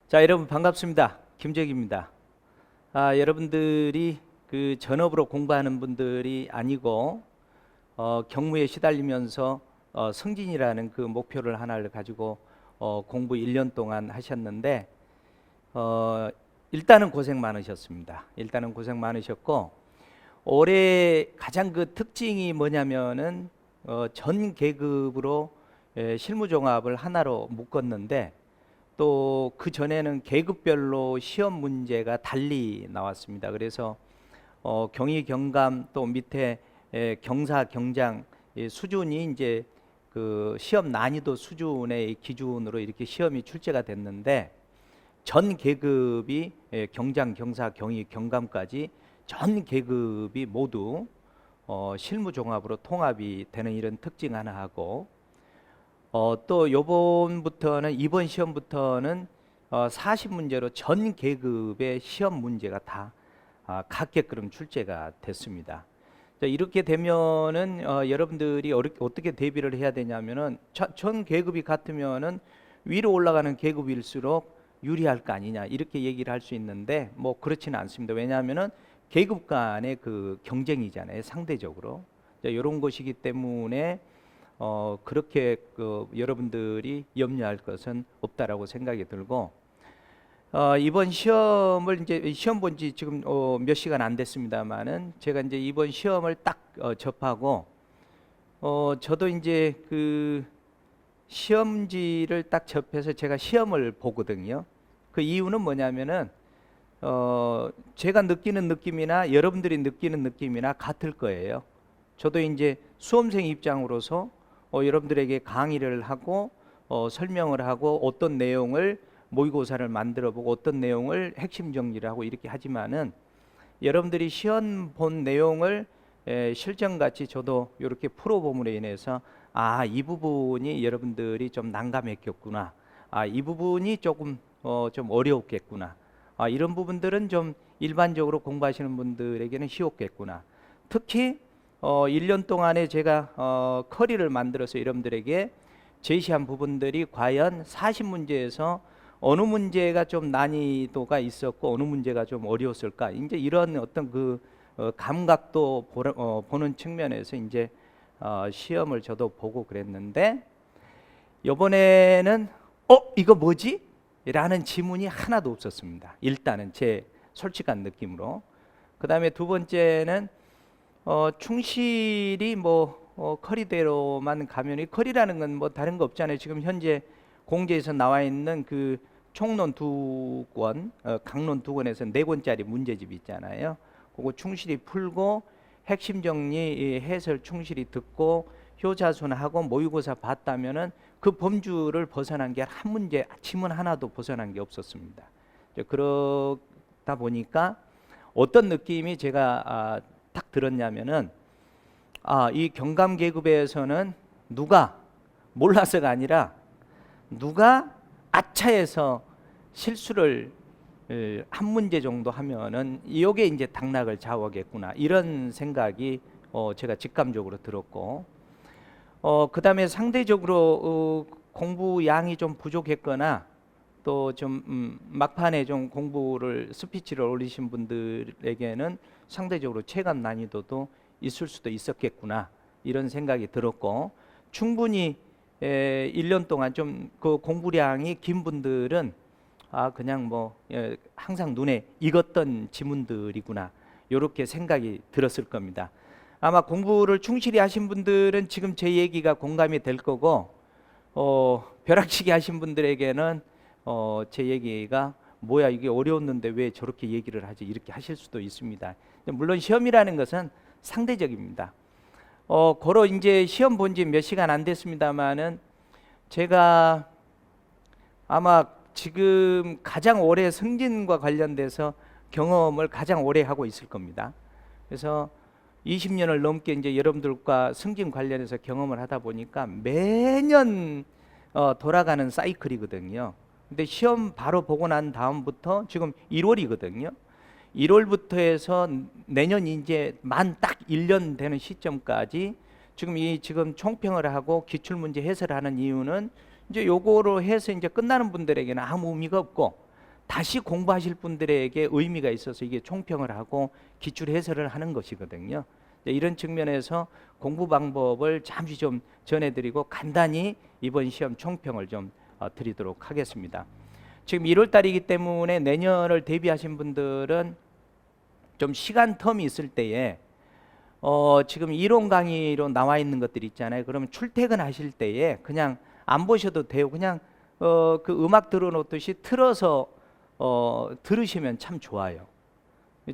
자, 여러분 반갑습니다. 김재기입니다. 여러분들이 그 전업으로 공부하는 분들이 아니고 경무에 시달리면서 승진이라는 그 목표를 하나를 가지고 공부 1년 동안 하셨는데 일단은 고생 많으셨습니다. 일단은 고생 많으셨고 올해 가장 그 특징이 뭐냐면은 전 계급으로 실무종합을 하나로 묶었는데 또 그 전에는 계급별로 시험 문제가 달리 나왔습니다. 그래서 경위, 경감 또 밑에 경사, 경장 수준이 이제 그 시험 난이도 수준의 기준으로 이렇게 시험이 출제가 됐는데 전 계급이 경장, 경사, 경위, 경감까지 전 계급이 모두 실무 종합으로 통합이 되는 이런 특징 하나 하고 또 이번 시험부터는 40문제로 전 계급의 시험 문제가 다 같게끔 출제가 됐습니다. 자, 이렇게 되면은 여러분들이 어떻게 대비를 해야 되냐면은 전 계급이 같으면은 위로 올라가는 계급일수록 유리할 거 아니냐 이렇게 얘기를 할 수 있는데 뭐 그렇지는 않습니다. 왜냐하면은 계급 간의 그 경쟁이잖아요, 상대적으로. 자, 이런 것이기 때문에 그렇게 여러분들이 염려할 것은 없다라고 생각이 들고 이번 시험을 이제 시험 본 지 지금 몇 시간 안 됐습니다만은 제가 이제 이번 시험을 딱 접하고 저도 이제 그 시험지를 딱 접해서 제가 시험을 보거든요. 그 이유는 뭐냐면은 제가 느끼는 느낌이나 여러분들이 느끼는 느낌이나 같을 거예요. 저도 이제 수험생 입장으로서 여러분들에게 강의를 하고 설명을 하고 어떤 내용을 모의고사를 만들어 보고 어떤 내용을 핵심 정리를 하고 이렇게 하지만은 여러분들이 시험 본 내용을 실전같이 저도 이렇게 풀어봄으로 인해서 이 부분이 여러분들이 좀 난감했겠구나, 이 부분이 조금 좀 어려웠겠구나, 이런 부분들은 좀 일반적으로 공부하시는 분들에게는 쉬웠겠구나. 특히 1년 동안에 제가 커리를 만들어서 여러분들에게 제시한 부분들이 과연 40문제에서 어느 문제가 좀 난이도가 있었고 어느 문제가 좀 어려웠을까, 이제 이런 어떤 그 감각도 보는 측면에서 이제 시험을 저도 보고 그랬는데 이번에는 이거 뭐지? 라는 지문이 하나도 없었습니다. 일단은 제 솔직한 느낌으로. 그 다음에 두 번째는 충실히 커리대로만 가면, 이 커리라는 건 뭐 다른 거 없잖아요. 지금 현재 공지에서 나와 있는 그 총론 두 권, 강론 두 권에서 네 권짜리 문제집 있잖아요. 그거 충실히 풀고 핵심 정리 해설 충실히 듣고 효자손하고 모의고사 봤다면은 그 범주를 벗어난 게 한 문제, 지문 하나도 벗어난 게 없었습니다. 그러다 보니까 어떤 느낌이 제가 딱 들었냐면은 이 경감 계급에서는 누가 몰라서가 아니라 누가 아차해서 실수를 한 문제 정도 하면은 이게 이제 당락을 좌우하겠구나, 이런 생각이 제가 직감적으로 들었고 그 다음에 상대적으로 공부 양이 좀 부족했거나 또 좀 막판에 좀 공부를 스피치를 올리신 분들에게는 상대적으로 체감 난이도도 있을 수도 있었겠구나, 이런 생각이 들었고 충분히 1년 동안 좀 그 공부량이 긴 분들은 그냥 항상 눈에 익었던 지문들이구나, 이렇게 생각이 들었을 겁니다. 아마 공부를 충실히 하신 분들은 지금 제 얘기가 공감이 될 거고 벼락치기 하신 분들에게는 제 얘기가 뭐야 이게 어려웠는데 왜 저렇게 얘기를 하지, 이렇게 하실 수도 있습니다. 물론 시험이라는 것은 상대적입니다. 고로 이제 시험 본 지 몇 시간 안 됐습니다만은 제가 아마 지금 가장 오래 승진과 관련돼서 경험을 가장 오래 하고 있을 겁니다. 그래서 20년을 넘게 이제 여러분들과 승진 관련해서 경험을 하다 보니까 매년 돌아가는 사이클이거든요. 근데 시험 바로 보고 난 다음부터 지금 1월이거든요. 1월부터 해서 내년 이제 만 딱 1년 되는 시점까지 지금 총평을 하고 기출문제 해설하는 이유는 이제 요거로 해서 이제 끝나는 분들에게는 아무 의미가 없고 다시 공부하실 분들에게 의미가 있어서 이게 총평을 하고 기출 해설을 하는 것이거든요. 이런 측면에서 공부 방법을 잠시 좀 전해드리고 간단히 이번 시험 총평을 좀 드리도록 하겠습니다. 지금 1월 달이기 때문에 내년을 대비하신 분들은 좀 시간 텀이 있을 때에 지금 이론 강의로 나와 있는 것들 있잖아요. 그러면 출퇴근하실 때에 그냥 안 보셔도 돼요. 그냥 그 음악 들어놓듯이 틀어서 들으시면 참 좋아요.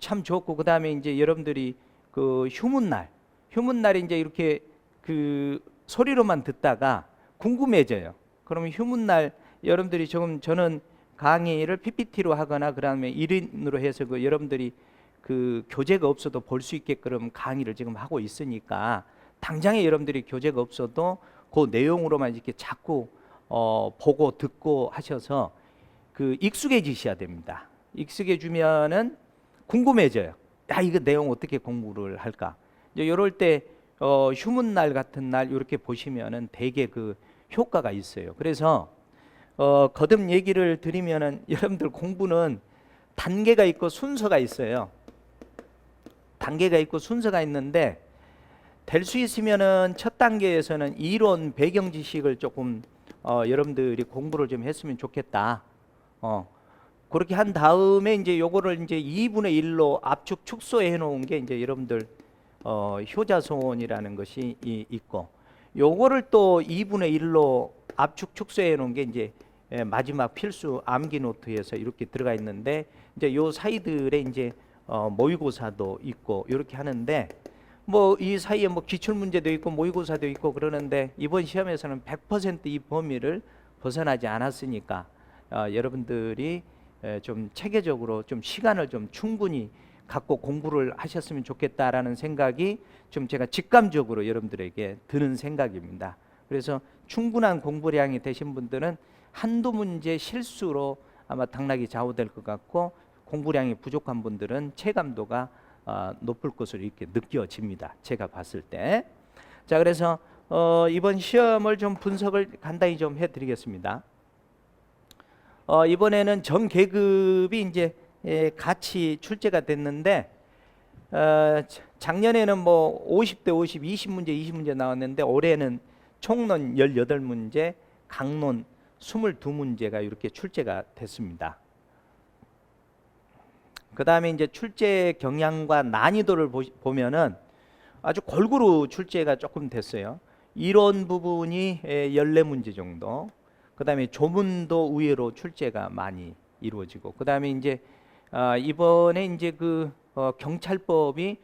참 좋고, 그 다음에 이제 여러분들이 그 휴문날이 이제 이렇게 그 소리로만 듣다가 궁금해져요. 그러면 휴문날 여러분들이 저는 강의를 PPT로 하거나 그다음에 1인으로 해서 그 여러분들이 그 교재가 없어도 볼 수 있게끔 강의를 지금 하고 있으니까 당장에 여러분들이 교재가 없어도 그 내용으로만 이렇게 자꾸 보고 듣고 하셔서 그 익숙해지셔야 됩니다. 익숙해지면은 궁금해져요. 야, 이거 내용 어떻게 공부를 할까? 이제 이럴 때 휴문날 같은 날 이렇게 보시면은 되게 그 효과가 있어요. 그래서 거듭 얘기를 드리면은 여러분들 공부는 단계가 있고 순서가 있어요. 단계가 있고 순서가 있는데 될 수 있으면은 첫 단계에서는 이론 배경 지식을 조금 여러분들이 공부를 좀 했으면 좋겠다. 그렇게 한 다음에 이제 요거를 이제 2분의 1로 압축 축소해 놓은 게 이제 여러분들 효자손이라는 것이 있고, 요거를 또 2분의 1로 압축 축소해 놓은 게 이제 마지막 필수 암기 노트에서 이렇게 들어가 있는데, 이제 요 사이들에 이제 모의고사도 있고 이렇게 하는데, 뭐 이 사이에 뭐 기출 문제도 있고 모의고사도 있고 그러는데 이번 시험에서는 100% 이 범위를 벗어나지 않았으니까 여러분들이 좀 체계적으로 좀 시간을 좀 충분히 갖고 공부를 하셨으면 좋겠다라는 생각이 좀 제가 직감적으로 여러분들에게 드는 생각입니다. 그래서 충분한 공부량이 되신 분들은 한두 문제 실수로 아마 당락이 좌우될 것 같고, 공부량이 부족한 분들은 체감도가 높을 것으로 이렇게 느껴집니다. 제가 봤을 때. 자, 그래서 이번 시험을 좀 분석을 간단히 좀 해드리겠습니다. 이번에는 전 계급이 이제 같이 출제가 됐는데, 작년에는 뭐 50대 50, 20문제 20문제 나왔는데 올해는 총론 18문제, 강론 22문제가 이렇게 출제가 됐습니다. 그 다음에 이제 출제 경향과 난이도를 보면은 아주 골고루 출제가 조금 됐어요. 이론 부분이 14문제 정도, 그 다음에 조문도 의외로 출제가 많이 이루어지고, 그 다음에 이제 이번에 이제 그 경찰법이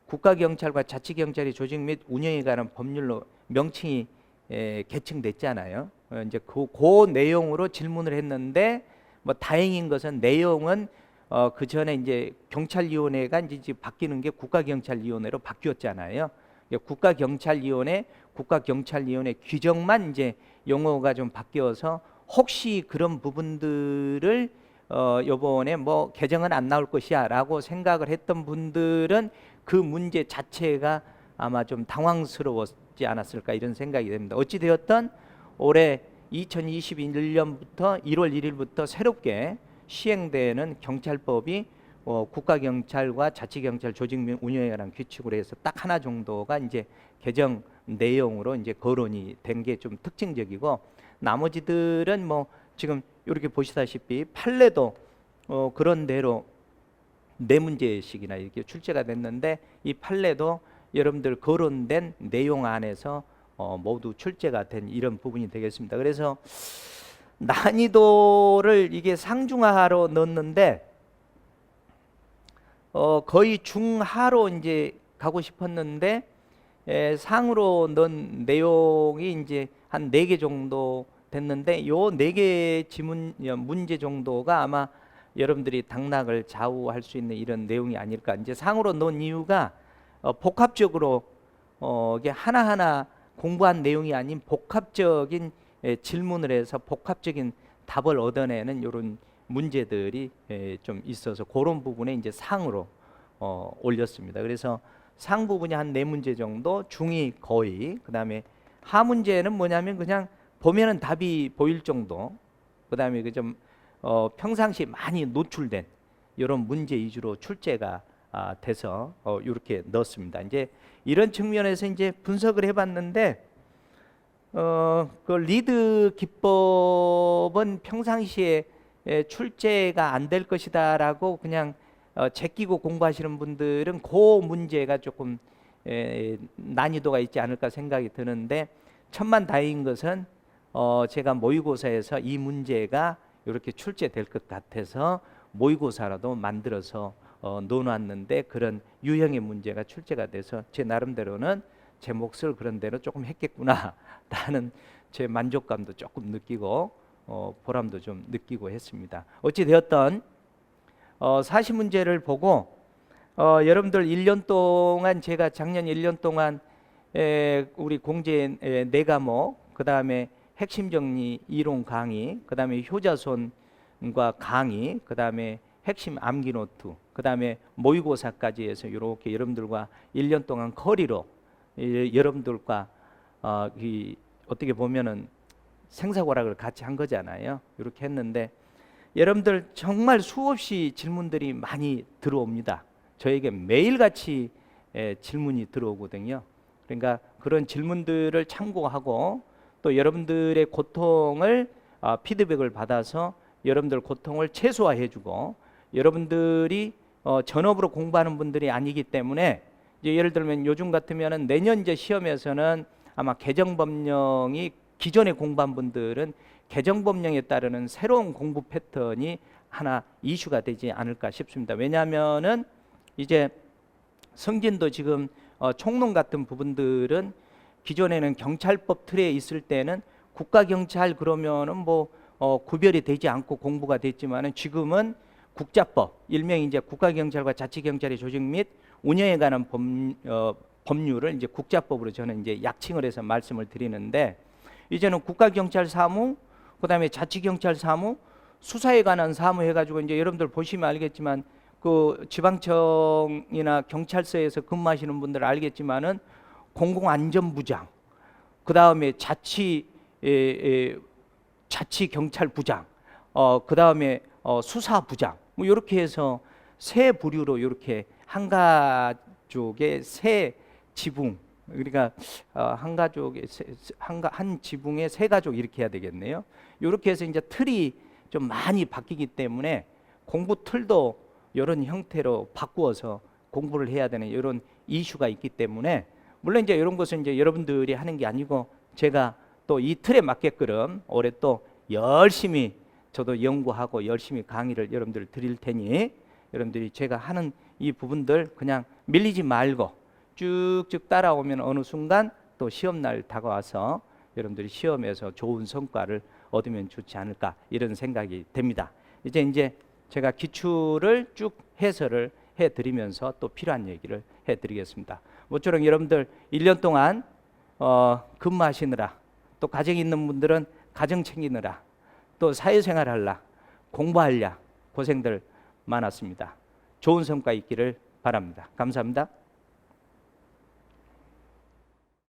국가경찰과 자치경찰의 조직 및 운영에 관한 법률로 명칭이 개칭됐잖아요. 이제 그 내용으로 질문을 했는데, 뭐 다행인 것은 내용은 그 전에 이제 경찰위원회가 이제 바뀌는 게 국가경찰위원회로 바뀌었잖아요. 국가경찰위원회 규정만 이제 용어가 좀 바뀌어서 혹시 그런 부분들을 요번에 뭐 개정은 안 나올 것이야라고 생각을 했던 분들은 그 문제 자체가 아마 좀 당황스러웠지 않았을까 이런 생각이 됩니다. 어찌 되었든 올해 2021년부터 1월 1일부터 새롭게 시행되는 경찰법이 국가경찰과 자치경찰 조직 및 운영에 관한 규칙으로 해서 딱 하나 정도가 이제 개정 내용으로 이제 거론이 된 게 좀 특징적이고, 나머지들은 뭐 지금 이렇게 보시다시피 판례도 그런 대로 4문제씩이나 이렇게 출제가 됐는데, 이 판례도 여러분들 거론된 내용 안에서 모두 출제가 된 이런 부분이 되겠습니다. 그래서 난이도를 이게 상중하로 넣었는데 거의 중하로 이제 가고 싶었는데 상으로 넣은 내용이 이제 한 4개 정도 됐는데, 요 4개 지문 문제 정도가 아마 여러분들이 당락을 좌우할 수 있는 이런 내용이 아닐까. 이제 상으로 넣은 이유가 복합적으로 이게 하나하나 공부한 내용이 아닌 복합적인 질문을 해서 복합적인 답을 얻어내는 이런 문제들이 좀 있어서 그런 부분에 이제 상으로 올렸습니다. 그래서 상 부분이 한 4문제 정도, 중이 거의, 그 다음에 하 문제는 뭐냐면 그냥 보면은 답이 보일 정도, 그 다음에 그 좀 평상시 많이 노출된 이런 문제 위주로 출제가 돼서 이렇게 넣었습니다. 이제 이런 측면에서 이제 분석을 해봤는데 그 리드 기법은 평상시에 출제가 안 될 것이다라고 그냥 제끼고 공부하시는 분들은 그 문제가 조금 난이도가 있지 않을까 생각이 드는데 천만다행인 것은 제가 모의고사에서 이 문제가 이렇게 출제될 것 같아서 모의고사라도 만들어서 넣어놨는데 그런 유형의 문제가 출제가 돼서 제 나름대로는 제 몫을 그런 대로 조금 했겠구나 라는 제 만족감도 조금 느끼고 보람도 좀 느끼고 했습니다. 어찌 되었던 40문제를 보고 여러분들 1년 동안 제가 작년 1년 동안 우리 공제 4과목 그 다음에 핵심 정리 이론 강의 그 다음에 효자손과 강의 그 다음에 핵심 암기 노트 그 다음에 모의고사까지 해서 이렇게 여러분들과 1년 동안 거리로 여러분들과 어떻게 보면은 생사고락을 같이 한 거잖아요. 이렇게 했는데 여러분들 정말 수없이 질문들이 많이 들어옵니다. 저에게 매일같이 질문이 들어오거든요. 그러니까 그런 질문들을 참고하고 또 여러분들의 고통을 피드백을 받아서 여러분들 고통을 최소화해주고 여러분들이 전업으로 공부하는 분들이 아니기 때문에 이제 예를 들면 요즘 같으면은 내년 이제 시험에서는 아마 개정법령이 기존에 공부한 분들은 개정법령에 따르는 새로운 공부 패턴이 하나 이슈가 되지 않을까 싶습니다. 왜냐하면은 이제 성진도 지금 총론 같은 부분들은 기존에는 경찰법 틀에 있을 때는 국가경찰 그러면은 뭐 구별이 되지 않고 공부가 됐지만은 지금은 국자법, 일명 이제 국가경찰과 자치경찰의 조직 및 운영에 관한 법률을 이제 국자법으로 저는 이제 약칭을 해서 말씀을 드리는데 이제는 국가경찰 사무, 그다음에 자치경찰 사무, 수사에 관한 사무 해가지고 이제 여러분들 보시면 알겠지만 그 지방청이나 경찰서에서 근무하시는 분들 알겠지만은 공공안전부장, 그 다음에 자치경찰부장, 그 다음에 수사부장, 뭐 이렇게 해서 세 부류로 이렇게 한 가족의 세 지붕, 그러니까 한 가족의 한 지붕에 세 가족 이렇게 해야 되겠네요. 이렇게 해서 이제 틀이 좀 많이 바뀌기 때문에 공부 틀도 이런 형태로 바꾸어서 공부를 해야 되는 이런 이슈가 있기 때문에 물론 이제 이런 것은 이제 여러분들이 하는 게 아니고 제가 또 이 틀에 맞게끔 올해 또 열심히 저도 연구하고 열심히 강의를 여러분들 드릴 테니 여러분들이 제가 하는 이 부분들 그냥 밀리지 말고 쭉쭉 따라오면 어느 순간 또 시험날 다가와서 여러분들이 시험에서 좋은 성과를 얻으면 좋지 않을까 이런 생각이 됩니다. 이제 제가 기출을 쭉 해설을 해드리면서 또 필요한 얘기를 해드리겠습니다. 모쪼록 여러분들 1년 동안 근무하시느라 또 가정이 있는 분들은 가정 챙기느라 또 사회생활 하려 공부하려 고생들 많았습니다. 좋은 성과 있기를 바랍니다. 감사합니다.